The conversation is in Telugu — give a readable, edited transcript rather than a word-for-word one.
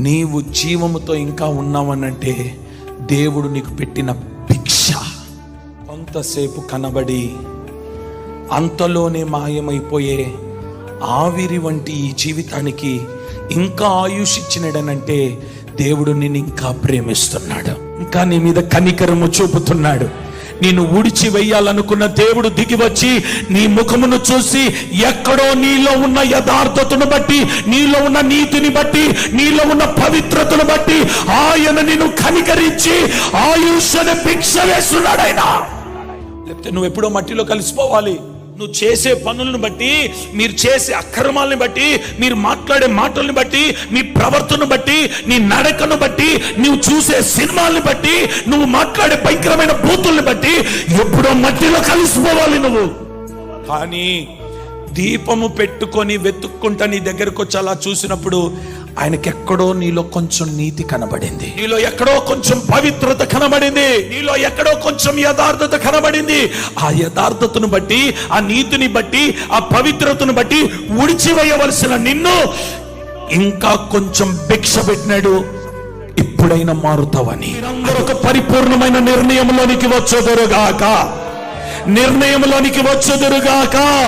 నీవు జీవముతో ఇంకా ఉన్నావనంటే దేవుడు నీకు పెట్టిన భిక్ష. కొంతసేపు కనబడి అంతలోనే మాయమైపోయే ఆవిరి వంటి ఈ జీవితానికి ఇంకా ఆయుష్ ఇచ్చినాడనంటే దేవుడు నిన్ను ఇంకా ప్రేమిస్తున్నాడు, ఇంకా నీ మీద కనికరము చూపుతున్నాడు. నేను ఊడిచి వెయ్యాలనుకున్న దేవుడు దిగి వచ్చి నీ ముఖమును చూసి ఎక్కడో నీలో ఉన్న యథార్థతను బట్టి, నీలో ఉన్న నీతిని బట్టి, నీలో ఉన్న పవిత్రతను బట్టి ఆయన నిన్ను కనికరించి ఆయుష్ అనే భిక్ష వేస్తున్నాడు ఆయన. లేకపోతే నువ్వు ఎప్పుడో మట్టిలో కలిసిపోవాలి. నువ్వు చేసే పనులను బట్టి, మీరు చేసే అక్రమాలను బట్టి, మీరు మాట్లాడే మాటలను బట్టి, మీ ప్రవర్తనను బట్టి, నీ నడకను బట్టి, నువ్వు చూసే సినిమాల్ని బట్టి, నువ్వు మాట్లాడే భయంకరమైన బూతుల్ని బట్టి ఎప్పుడో మట్టిలో కలిసిపోవాలి నువ్వు. కానీ దీపము పెట్టుకొని వెతుక్కుంటా నీ దగ్గరకు వచ్చి అలా చూసినప్పుడు ఆయనకెక్కడో నీలో కొంచెం నీతి కనబడింది, నీలో ఎక్కడో కొంచెం పవిత్రత కనబడింది, నీలో ఎక్కడో కొంచెం యథార్థత కనబడింది. ఆ యథార్థతను బట్టి, ఆ నీతిని బట్టి, ఆ పవిత్రతను బట్టి ఉడిచివేయవలసిన నిన్ను ఇంకా కొంచెం భిక్ష పెట్టినాడు. ఇప్పుడైనా మారుతావని. మీరందరూ ఒక పరిపూర్ణమైన నిర్ణయంలోనికి వచ్చేదరుగాక.